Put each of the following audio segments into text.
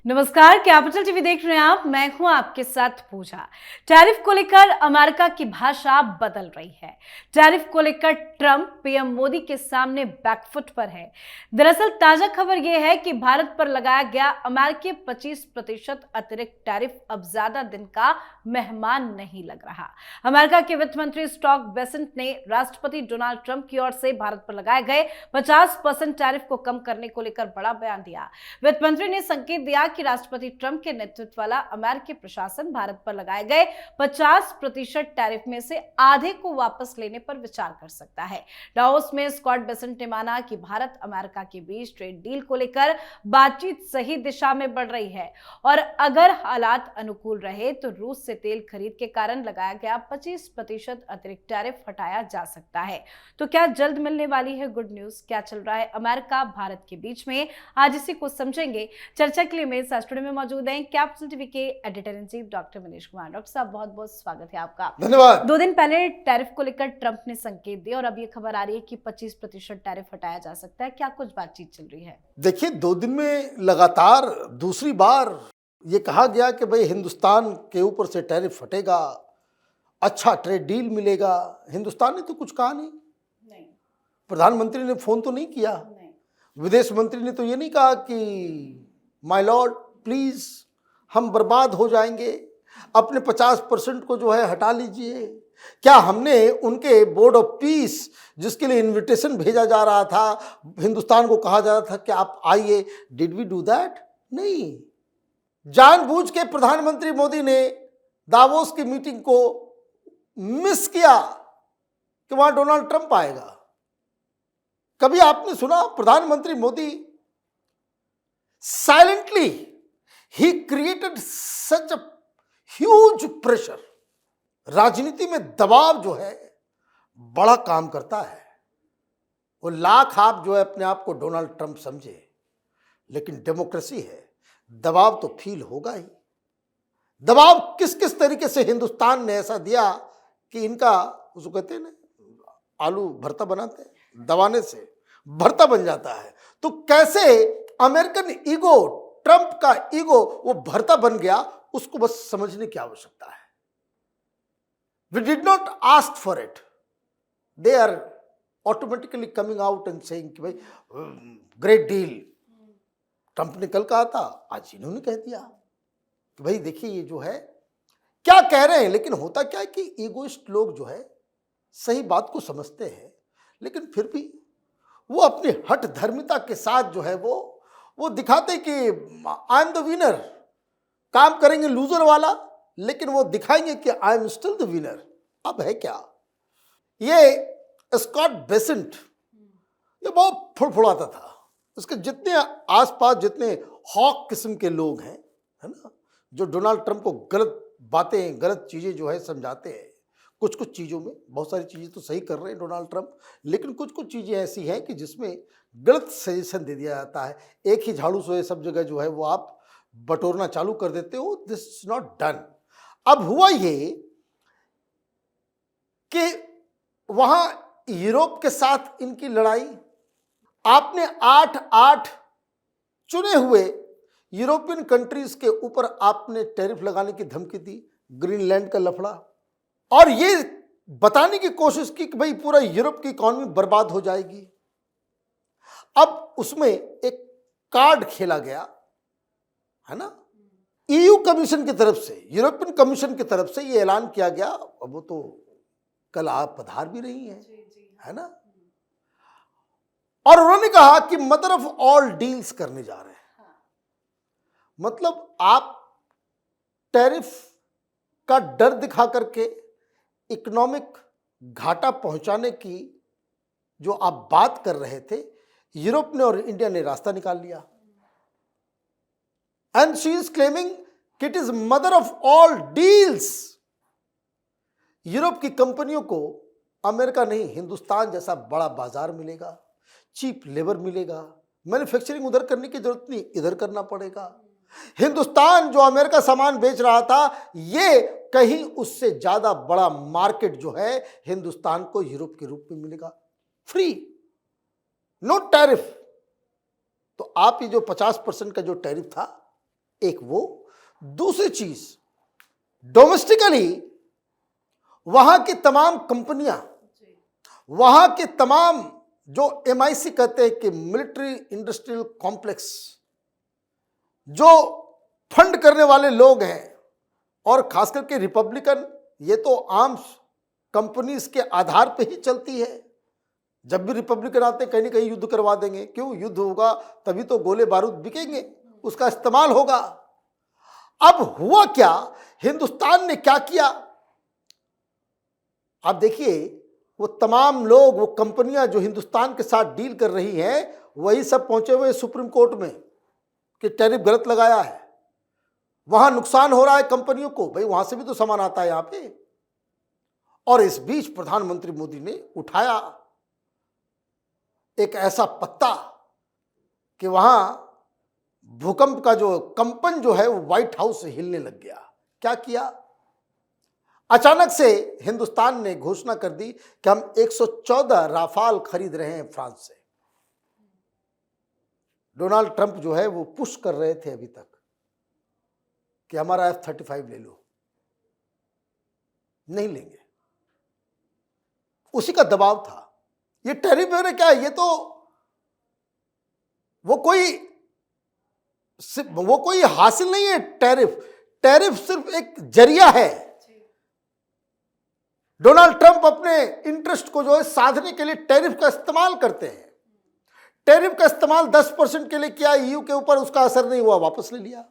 नमस्कार, capital TV देख रहे हैं आप। मैं हूं आपके साथ पूजा। टैरिफ को लेकर अमेरिका की भाषा बदल रही है। टैरिफ को लेकर ट्रंप पीएम मोदी के सामने बैकफुट पर है। दरअसल ताजा खबर यह है कि भारत पर लगाया गया अमेरिकी 25% अतिरिक्त टैरिफ अब ज्यादा दिन का मेहमान नहीं लग रहा। अमेरिका के वित्त मंत्री स्कॉट बेसेंट ने राष्ट्रपति डोनाल्ड ट्रंप की ओर से भारत पर लगाए गए 50% टैरिफ को कम करने को लेकर बड़ा बयान दिया। वित्त मंत्री ने संकेत दिया कि राष्ट्रपति ट्रंप के नेतृत्व वाला अमेरिकी प्रशासन भारत पर लगाए गए 50% टैरिफ में से आधे को वापस लेने पर विचार कर सकता है। डावोस में स्कॉट बेसेंट ने माना कि भारत अमेरिका के बीच ट्रेड डील को लेकर बातचीत सही दिशा में बढ़ रही है और अगर हालात अनुकूल रहे तो रूस से तेल खरीद के कारण लगाया गया 25% अतिरिक्त टैरिफ हटाया जा सकता है। तो क्या जल्द मिलने वाली है गुड न्यूज? क्या चल रहा है अमेरिका भारत के बीच में? आज इसी को समझेंगे। चर्चा के लिए मेरे साथ स्टूडियो में मौजूद हैं कैपिटल टीवी के editor in chief doctor Manish Kumar. Doctor साहब, बहुत बहुत स्वागत है आपका। धन्यवाद। 2 दिन पहले टैरिफ को लेकर ट्रंप ने संकेत दिए और अब ये खबर आ रही है कि 25% टैरिफ हटाया जा सकता है। क्या कुछ बातचीत चल रही है? देखिए, 2 दिन में लगातार दूसरी बार ये कहा गया कि भाई हिंदुस्तान के ऊपर से टैरिफ हटेगा, अच्छा ट्रेड डील मिलेगा। हिंदुस्तान ने तो कुछ कहा नहीं। प्रधानमंत्री ने फोन तो नहीं किया। विदेश मंत्री ने तो ये नहीं कहा कि माय लॉर्ड प्लीज हम बर्बाद हो जाएंगे, अपने 50% को जो है हटा लीजिए। क्या हमने उनके बोर्ड ऑफ पीस जिसके लिए इनविटेशन भेजा जा रहा था, हिंदुस्तान को कहा जा रहा था कि आप आइए, डिड वी डू दैट? नहीं। जानबूझ के प्रधानमंत्री मोदी ने दावोस की मीटिंग को मिस किया कि वहां डोनाल्ड ट्रंप आएगा। कभी आपने सुना प्रधानमंत्री Modi silently he created such a huge pressure. राजनीति में दबाव जो है बड़ा काम करता है। वो लाख आप जो है अपने आप को डोनाल्ड ट्रंप समझे, लेकिन डेमोक्रेसी है, दबाव तो फील होगा ही। दबाव किस किस तरीके से हिंदुस्तान ने ऐसा दिया कि इनका, उसको कहते हैं ना, आलू भरता बनाते हैं, दबाने से भरता बन जाता है। तो कैसे अमेरिकन ईगो, ट्रंप का ईगो वो भरता बन गया, उसको बस समझने की आवश्यकता है। We did not ask for it, they are automatically coming out and saying कि भाई ग्रेट डील। ट्रंप ने कल कहा था, आज इन्होंने कह दिया कि भाई देखिए ये जो है क्या कह रहे हैं। लेकिन होता क्या है कि ईगोइस्ट लोग जो है सही बात को समझते हैं, लेकिन फिर भी वो अपनी हठ धर्मिता के साथ जो है वो दिखाते कि आई एम द विनर। काम करेंगे लूजर वाला, लेकिन वो दिखाएंगे कि I am still the winner. अब है क्या, ये स्कॉट बेसेंट ये बहुत फुड़फुड़ाता था। उसके जितने आसपास जितने हॉक किस्म के लोग हैं, है ना, जो डोनाल्ड ट्रंप को गलत बातें, गलत चीजें जो है समझाते हैं। कुछ कुछ चीज़ों में, बहुत सारी चीज़ें तो सही कर रहे हैं डोनाल्ड ट्रंप, लेकिन कुछ कुछ चीज़ें ऐसी हैं कि जिसमें गलत सजेशन दे दिया जाता है। एक ही झाड़ू से सब जगह जो है वो आप बटोरना चालू कर देते हो। This is not done. अब हुआ ये कि वहां यूरोप के साथ इनकी लड़ाई, आपने 8 चुने हुए यूरोपियन कंट्रीज के ऊपर आपने टैरिफ लगाने की धमकी दी। ग्रीनलैंड का लफड़ा, और ये बताने की कोशिश की कि भाई पूरा यूरोप की इकोनॉमी बर्बाद हो जाएगी। अब उसमें एक कार्ड खेला गया, है ना, ईयू कमीशन की तरफ से, यूरोपियन कमीशन की तरफ से ये ऐलान किया गया। अब वो तो कल आप पधार भी रही हैं, है ना, और उन्होंने कहा कि मदर ऑफ ऑल डील्स करने जा रहे हैं। मतलब आप टैरिफ का डर दिखा करके इकोनॉमिक घाटा पहुंचाने की जो आप बात कर रहे थे, यूरोप ने और इंडिया ने रास्ता निकाल लिया। एंड शी इज क्लेमिंग कि it is mother of all deals. Europe की कंपनियों को अमेरिका नहीं, हिंदुस्तान जैसा बड़ा बाजार मिलेगा, चीप लेबर मिलेगा, मैन्युफैक्चरिंग उधर करने की जरूरत नहीं, इधर करना पड़ेगा। हिंदुस्तान जो अमेरिका सामान बेच रहा था, ये कहीं उससे ज्यादा बड़ा मार्केट जो है हिंदुस्तान को यूरोप के रूप में मिलेगा, फ्री, नो टैरिफ। तो आप ये जो 50% का जो टैरिफ था, एक वो, दूसरी चीज डोमेस्टिकली वहां की तमाम कंपनियां, वहां के तमाम जो MIC कहते हैं कि मिलिट्री इंडस्ट्रियल कॉम्प्लेक्स, जो फंड करने वाले लोग हैं, और खास करके रिपब्लिकन, ये तो आर्म्स कंपनीज के आधार पे ही चलती है। जब भी रिपब्लिकन आते कहीं ना कहीं युद्ध करवा देंगे। क्यों? युद्ध होगा तभी तो गोले बारूद बिकेंगे, उसका इस्तेमाल होगा। अब हुआ क्या, हिंदुस्तान ने क्या किया? आप देखिए, वो तमाम लोग, वो कंपनियां जो हिंदुस्तान के साथ डील कर रही हैं, वही सब पहुंचे हुए सुप्रीम कोर्ट में कि टैरिफ गलत लगाया है, वहां नुकसान हो रहा है कंपनियों को। भाई वहां से भी तो सामान आता है यहां पे। और इस बीच प्रधानमंत्री मोदी ने उठाया एक ऐसा पत्ता कि वहां भूकंप का जो कंपन जो है वो व्हाइट हाउस से हिलने लग गया। क्या किया? अचानक से हिंदुस्तान ने घोषणा कर दी कि हम 114 राफाल खरीद रहे हैं फ्रांस से। डोनाल्ड ट्रंप जो है वो पुश कर रहे थे अभी तक कि हमारा F-35 ले लो, नहीं लेंगे, उसी का दबाव था। ये टैरिफ वगैरह क्या है? ये तो वो कोई हासिल नहीं है। टैरिफ सिर्फ एक जरिया है। डोनाल्ड ट्रंप अपने इंटरेस्ट को जो है साधने के लिए टैरिफ का इस्तेमाल करते हैं। टैरिफ का इस्तेमाल 10% के लिए किया EU के ऊपर, उसका असर नहीं हुआ, वापस ले लिया।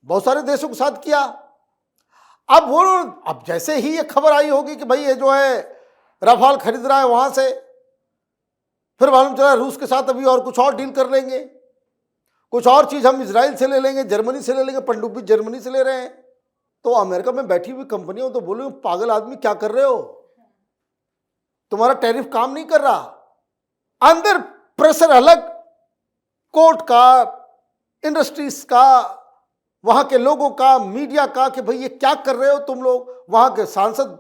बहुत सारे देशों के साथ किया। अब जैसे ही ये खबर आई होगी कि भाई ये जो है राफाल खरीद रहा है वहां से, फिर मालूम चला रूस के साथ अभी और कुछ और डील कर लेंगे, कुछ और चीज हम इजराइल से ले लेंगे, जर्मनी से ले लेंगे। पनडुब्बी जर्मनी से ले रहे हैं। तो अमेरिका में बैठी हुई कंपनियों तो बोले, पागल आदमी क्या कर रहे हो, तुम्हारा टैरिफ काम नहीं कर रहा। अंदर प्रेशर अलग, कोर्ट का, इंडस्ट्रीज का, वहां के लोगों का, मीडिया का, कि भाई ये क्या कर रहे हो तुम लोग। वहां के सांसद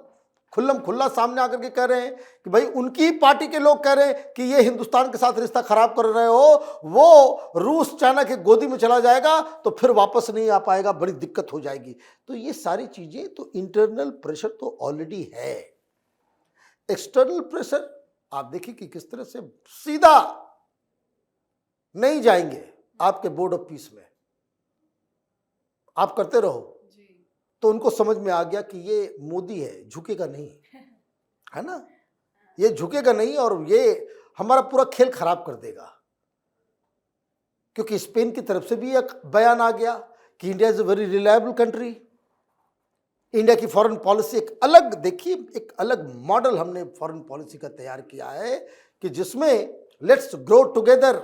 खुल्लम खुल्ला सामने आकर के कह रहे हैं कि भाई उनकी ही पार्टी के लोग कह रहे हैं कि ये हिंदुस्तान के साथ रिश्ता खराब कर रहे हो, वो रूस चाइना के गोदी में चला जाएगा तो फिर वापस नहीं आ पाएगा, बड़ी दिक्कत हो जाएगी। तो ये सारी चीजें तो इंटरनल प्रेशर तो ऑलरेडी है। एक्सटर्नल प्रेशर आप देखिए कि किस तरह से सीधा नहीं जाएंगे आपके बोर्ड ऑफ पीस में, आप करते रहो। तो उनको समझ में आ गया कि ये मोदी है, झुकेगा नहीं, है ना, ये झुकेगा नहीं और ये हमारा पूरा खेल खराब कर देगा। क्योंकि स्पेन की तरफ से भी एक बयान आ गया कि India is a very reliable country. India की फॉरेन पॉलिसी एक अलग, देखिए एक अलग मॉडल हमने फॉरेन पॉलिसी का तैयार किया है कि जिसमें लेट्स ग्रो टुगेदर,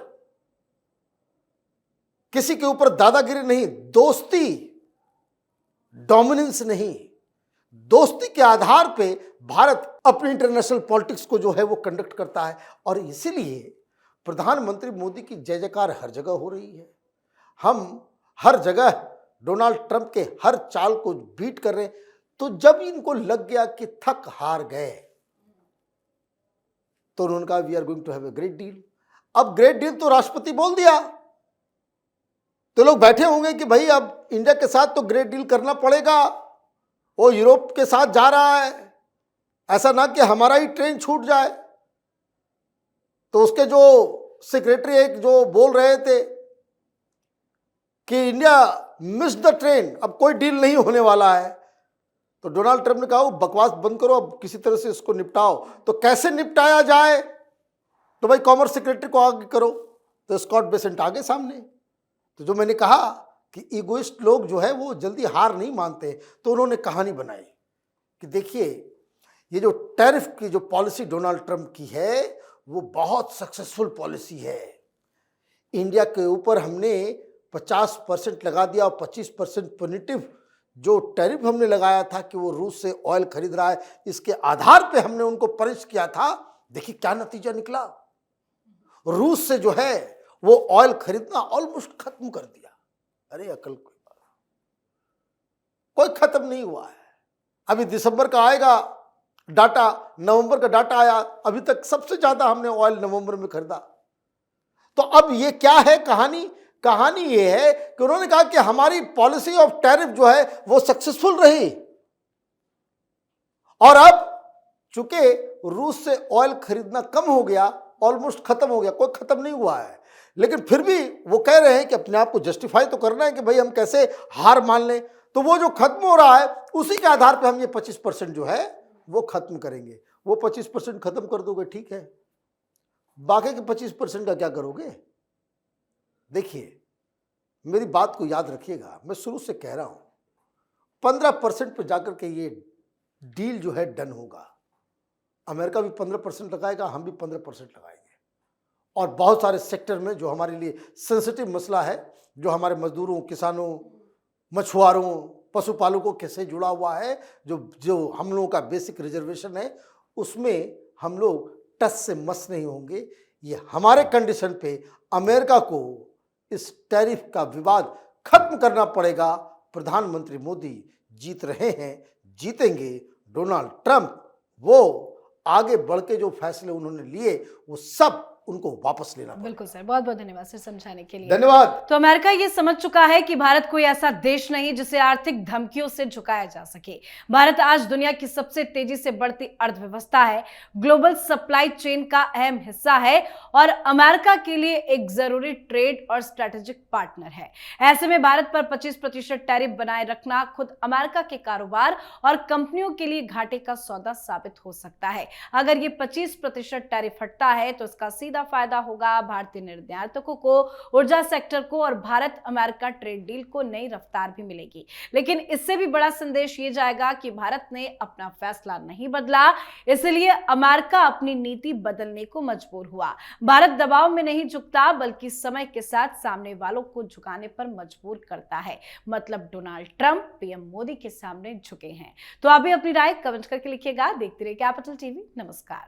किसी के ऊपर दादागिरी नहीं, दोस्ती, डोमिनेंस नहीं, दोस्ती के आधार पे भारत अपनी इंटरनेशनल पॉलिटिक्स को जो है वो कंडक्ट करता है। और इसीलिए प्रधानमंत्री मोदी की जय जयकार हर जगह हो रही है। हम हर जगह डोनाल्ड ट्रंप के हर चाल को बीट कर रहे हैं। तो जब इनको लग गया कि थक हार गए, तो उन्होंने कहा we are going to have a great deal. अब ग्रेट डील तो राष्ट्रपति बोल दिया, तो लोग बैठे होंगे कि भाई अब इंडिया के साथ तो ग्रेट डील करना पड़ेगा, वो यूरोप के साथ जा रहा है, ऐसा ना कि हमारा ही ट्रेन छूट जाए। तो उसके जो सेक्रेटरी एक जो बोल रहे थे कि इंडिया मिस द ट्रेन, अब कोई डील नहीं होने वाला है। तो डोनाल्ड ट्रंप ने कहा वो बकवास बंद करो, अब किसी तरह से इसको निपटाओ। तो कैसे निपटाया जाए? तो भाई कॉमर्स सेक्रेटरी को आगे करो। तो स्कॉट बेसेंट आगे सामने। तो जो मैंने कहा कि इगोइस्ट लोग जो है वो जल्दी हार नहीं मानते, तो उन्होंने कहानी बनाई कि देखिए ये जो टैरिफ की जो पॉलिसी डोनाल्ड ट्रंप की है वो बहुत सक्सेसफुल पॉलिसी है। इंडिया के ऊपर हमने 50% लगा दिया और 25% पुनिटिव जो टैरिफ हमने लगाया था कि वो रूस से ऑयल खरीद रहा है, इसके आधार पे हमने उनको पनिश किया था। देखिए क्या नतीजा निकला, रूस से जो है वो ऑयल खरीदना ऑलमोस्ट खत्म कर दिया। अरे अकल कोई खत्म नहीं हुआ है। अभी दिसंबर का आएगा डाटा, नवंबर का डाटा आया, अभी तक सबसे ज्यादा हमने ऑयल नवंबर में खरीदा। तो अब ये क्या है कहानी कहानी ये है कि उन्होंने कहा कि हमारी पॉलिसी ऑफ टैरिफ जो है वो सक्सेसफुल रही, और अब चूंकि रूस से ऑयल खरीदना कम हो गया, ऑलमोस्ट खत्म हो गया, कोई खत्म नहीं हुआ है, लेकिन फिर भी वो कह रहे हैं कि अपने आप को जस्टिफाई तो करना है कि भाई हम कैसे हार मान लें, तो वो जो खत्म हो रहा है उसी के आधार पे हम ये 25% जो है वो खत्म करेंगे। वो 25% खत्म कर दोगे, ठीक है, बाकी के 25% का क्या करोगे? देखिए, मेरी बात को याद रखिएगा, मैं शुरू से कह रहा हूं 15% पर जाकर के ये डील जो है डन होगा। अमेरिका भी 15% लगाएगा, हम भी 15% लगाएंगे, और बहुत सारे सेक्टर में जो हमारे लिए सेंसिटिव मसला है, जो हमारे मजदूरों, किसानों, मछुआरों, पशुपालकों के से जुड़ा हुआ है, जो हम लोगों का बेसिक रिजर्वेशन है, उसमें हम लोग टच से मस नहीं होंगे। ये हमारे कंडीशन पे अमेरिका को इस टैरिफ का विवाद खत्म करना पड़ेगा। प्रधानमंत्री मोदी जीत रहे हैं, जीतेंगे। डोनाल्ड ट्रंप वो आगे बढ़ के जो फैसले उन्होंने लिए वो सब उनको वापस लेना पड़ेगा। बिल्कुल सर, बहुत बहुत धन्यवाद सर समझाने के लिए। धन्यवाद। तो अमेरिका ये समझ चुका है कि भारत कोई ऐसा देश नहीं जिसे आर्थिक धमकियों से झुकाया जा सके। भारत आज दुनिया की सबसे तेजी से बढ़ती अर्थव्यवस्था है, ग्लोबल सप्लाई चेन का अहम हिस्सा है और अमेरिका के लिए एक जरूरी ट्रेड और स्ट्रेटेजिक पार्टनर है। ऐसे में भारत पर 25% टैरिफ बनाए रखना खुद अमेरिका के कारोबार और कंपनियों के लिए घाटे का सौदा साबित हो सकता है। अगर ये 25% टैरिफ हटता है तो इसका सीधा फायदा होगा भारतीय निर्यातकों को, ऊर्जा सेक्टर को, और भारत अमेरिका ट्रेड डील को नई रफ्तार भी मिलेगी। लेकिन इससे भी बड़ा संदेश ये जाएगा कि भारत ने अपना फैसला नहीं बदला, इसलिए अमेरिका अपनी नीति बदलने को मजबूर हुआ। भारत दबाव में नहीं झुकता, बल्कि समय के साथ सामने वालों को झुकाने पर मजबूर करता है। मतलब डोनाल्ड ट्रंप पीएम मोदी के सामने झुके हैं। तो आप भी अपनी राय कमेंट करके लिखिएगा। देखते रहिए कैपिटल टीवी। नमस्कार।